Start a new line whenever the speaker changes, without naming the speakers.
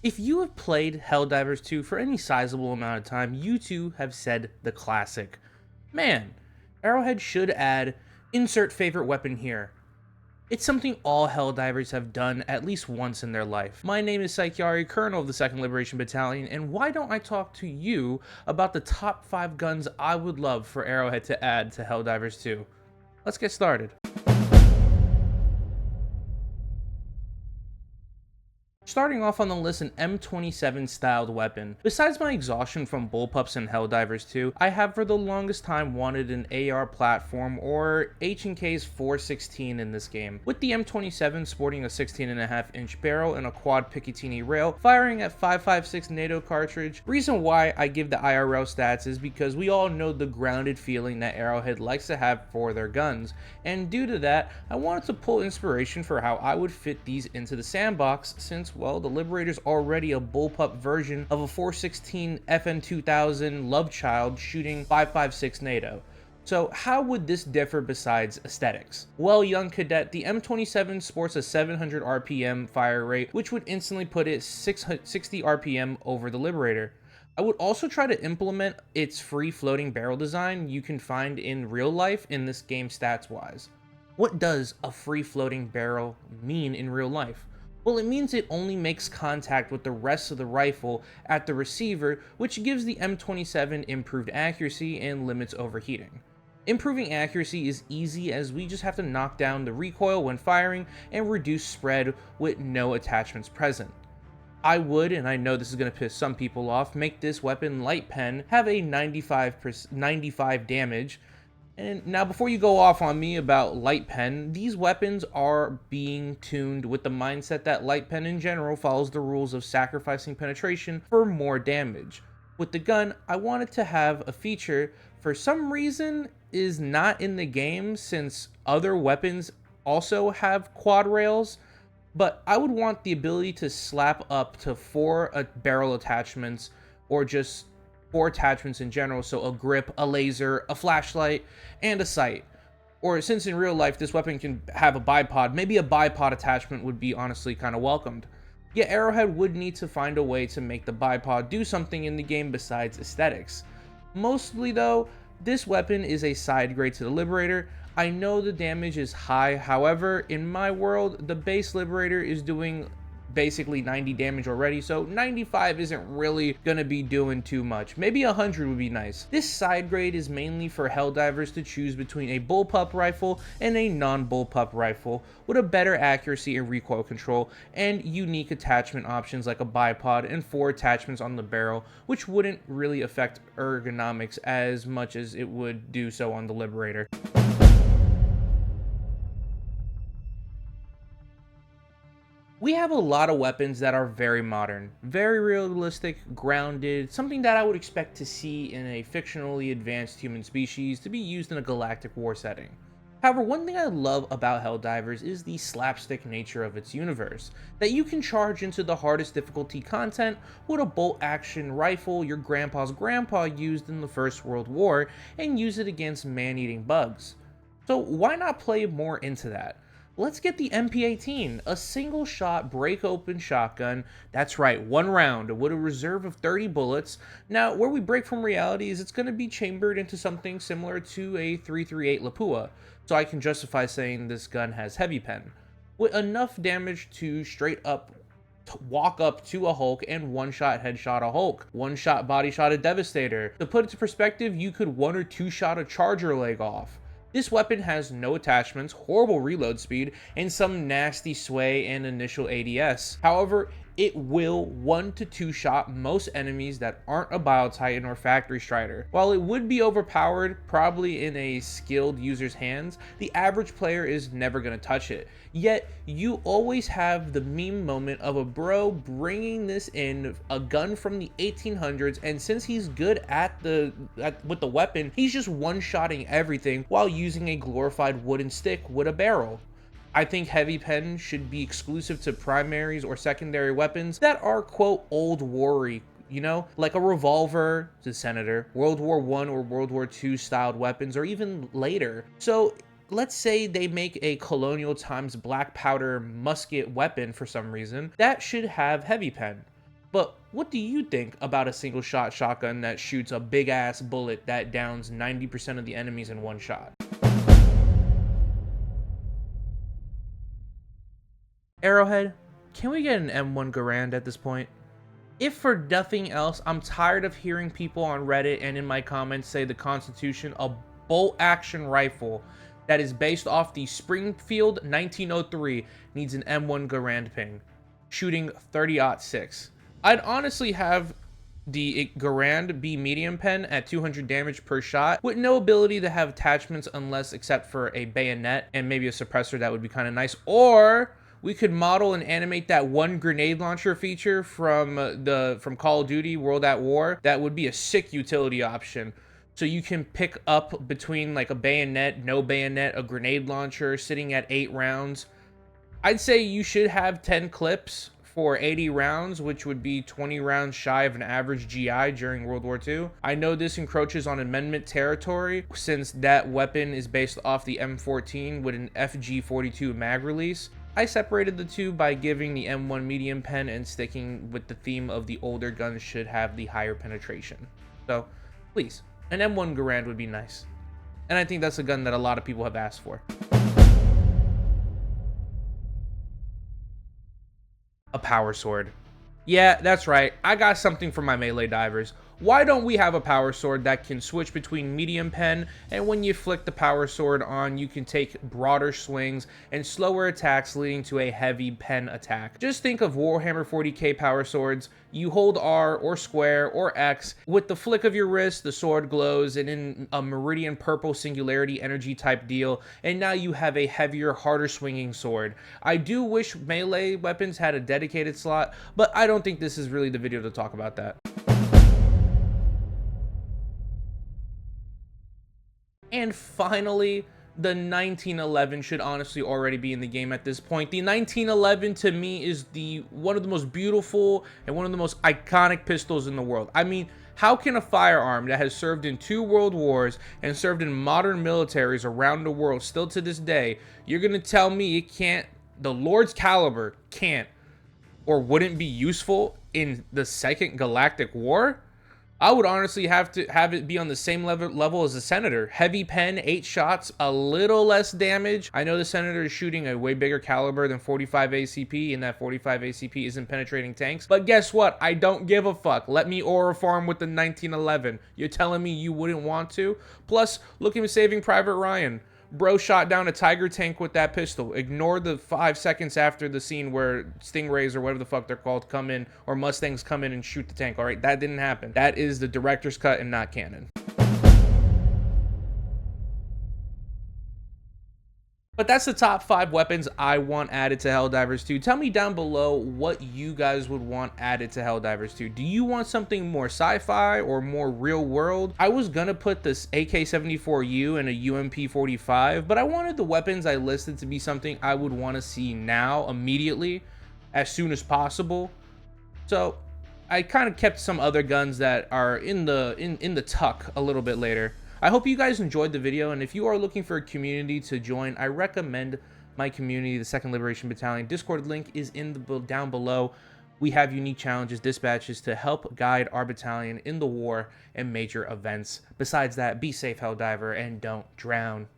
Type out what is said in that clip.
If you have played Helldivers 2 for any sizable amount of time, you too have said the classic, man, Arrowhead should add insert favorite weapon here. It's something all Helldivers have done at least once in their life. My name is Psychiari, Colonel of the 2nd Liberation Battalion, and why don't I talk to you about the top 5 guns I would love for Arrowhead to add to Helldivers 2. Let's get started. Starting off on the list, an M27 styled weapon. Besides my exhaustion from bullpups and Helldivers 2, I have for the longest time wanted an AR platform or H&K's 416 in this game. With the M27 sporting a 16.5-inch barrel and a quad Picatinny rail, firing at 5.56 NATO cartridge. Reason why I give the IRL stats is because we all know the grounded feeling that Arrowhead likes to have for their guns, and due to that, I wanted to pull inspiration for how I would fit these into the sandbox since, well, the Liberator's already a bullpup version of a 416 FN2000 love child shooting 5.56 NATO. So how would this differ besides aesthetics? Well, young cadet, the M27 sports a 700 RPM fire rate, which would instantly put it 60 RPM over the Liberator. I would also try to implement its free floating barrel design you can find in real life in this game stats wise. What does a free floating barrel mean in real life? Well, it means it only makes contact with the rest of the rifle at the receiver, which gives the M27 improved accuracy and limits overheating. Improving accuracy is easy as we just have to knock down the recoil when firing and reduce spread with no attachments present. I would, and I know this is going to piss some people off, make this weapon light pen, have a 95 damage. And now before you go off on me about light pen, these weapons are being tuned with the mindset that light pen in general follows the rules of sacrificing penetration for more damage. With the gun, I wanted to have a feature for some reason is not in the game since other weapons also have quad rails, but I would want the ability to slap up to 4 barrel attachments or just 4 attachments in general, so a grip, a laser, a flashlight, and a sight. Or since in real life this weapon can have a bipod, maybe a bipod attachment would be honestly kind of welcomed. Yet Arrowhead would need to find a way to make the bipod do something in the game besides aesthetics. Mostly though, this weapon is a side grade to the Liberator. I know the damage is high, however, in my world, the base Liberator is doing basically 90 damage already, so 95 isn't really gonna be doing too much. Maybe 100 would be nice. This side grade is mainly for Helldivers to choose between a bullpup rifle and a non-bullpup rifle with a better accuracy and recoil control and unique attachment options like a bipod and 4 attachments on the barrel, which wouldn't really affect ergonomics as much as it would do so on the Liberator. We have a lot of weapons that are very modern, very realistic, grounded, something that I would expect to see in a fictionally advanced human species to be used in a galactic war setting. However, one thing I love about Helldivers is the slapstick nature of its universe, that you can charge into the hardest difficulty content with a bolt-action rifle your grandpa's grandpa used in the First World War and use it against man-eating bugs. So why not play more into that? Let's get the MP18, a single shot break open shotgun. That's right, 1 round with a reserve of 30 bullets. Now, where we break from reality is it's going to be chambered into something similar to a 338 Lapua, so I can justify saying this gun has heavy pen, with enough damage to straight up walk up to a Hulk and one-shot headshot a Hulk, one-shot body shot a Devastator. To put it to perspective, you could 1 or 2 shot a Charger leg off. This weapon has no attachments, horrible reload speed, and some nasty sway and initial ADS. However, it will 1 to 2 shot most enemies that aren't a Biotitan or Factory Strider. While it would be overpowered, probably in a skilled user's hands, the average player is never going to touch it. Yet, you always have the meme moment of a bro bringing this in, a gun from the 1800s, and since he's good with the weapon, he's just one-shotting everything while using a glorified wooden stick with a barrel. I think heavy pen should be exclusive to primaries or secondary weapons that are, quote, old war-y, you know, like a revolver to Senator, World War I or World War II styled weapons, or even later. So let's say they make a colonial times black powder musket weapon for some reason, that should have heavy pen. But what do you think about a single shot shotgun that shoots a big ass bullet that downs 90% of the enemies in one shot? Arrowhead, can we get an M1 Garand at this point? If for nothing else, I'm tired of hearing people on Reddit and in my comments say the Constitution, a bolt action rifle that is based off the Springfield 1903, needs an M1 Garand ping, shooting 30-06. I'd honestly have the Garand be medium pen at 200 damage per shot with no ability to have attachments unless except for a bayonet and maybe a suppressor. That would be kind of nice. Or we could model and animate that one grenade launcher feature from Call of Duty World at War. That would be a sick utility option. So you can pick up between like a bayonet, no bayonet, a grenade launcher sitting at 8 rounds. I'd say you should have 10 clips for 80 rounds, which would be 20 rounds shy of an average GI during World War II. I know this encroaches on amendment territory since that weapon is based off the M14 with an FG42 mag release. I separated the two by giving the M1 medium pen and sticking with the theme of the older guns should have the higher penetration. So please, an M1 Garand would be nice. And I think that's a gun that a lot of people have asked for. A power sword. Yeah, that's right. I got something for my melee divers. Why don't we have a power sword that can switch between medium pen, and when you flick the power sword on, you can take broader swings and slower attacks leading to a heavy pen attack. Just think of Warhammer 40k power swords. You hold R or square or X. With the flick of your wrist, the sword glows and in a meridian purple singularity energy type deal, and now you have a heavier, harder swinging sword. I do wish melee weapons had a dedicated slot, but I don't think this is really the video to talk about that. And finally, the 1911 should honestly already be in the game at this point. The 1911 to me is one of the most beautiful and one of the most iconic pistols in the world. I mean, how can a firearm that has served in 2 world wars and served in modern militaries around the world still to this day, you're gonna tell me it can't, the Lord's caliber can't or wouldn't be useful in the Second Galactic War? I would honestly have to have it be on the same level as the Senator. Heavy pen, 8 shots, a little less damage. I know the Senator is shooting a way bigger caliber than 45 ACP, and that 45 ACP isn't penetrating tanks. But guess what? I don't give a fuck. Let me aura farm with the 1911. You're telling me you wouldn't want to? Plus, look at Saving Private Ryan. Bro shot down a Tiger tank with that pistol. Ignore the 5 seconds after the scene where Stingrays or whatever the fuck they're called come in, or Mustangs come in and shoot the tank. All right, that didn't happen. That is the director's cut and not canon. But that's the top 5 weapons I want added to Helldivers 2. Tell me down below what you guys would want added to Helldivers 2. Do you want something more sci-fi or more real world? I was gonna put this AK-74U and a UMP-45, but I wanted the weapons I listed to be something I would want to see now, immediately, as soon as possible. So I kind of kept some other guns that are in the tuck a little bit later. I hope you guys enjoyed the video, and if you are looking for a community to join, I recommend my community, the 2nd Liberation Battalion. Discord link is in the down below. We have unique challenges, dispatches to help guide our battalion in the war and major events. Besides that, be safe, Helldiver, and don't drown.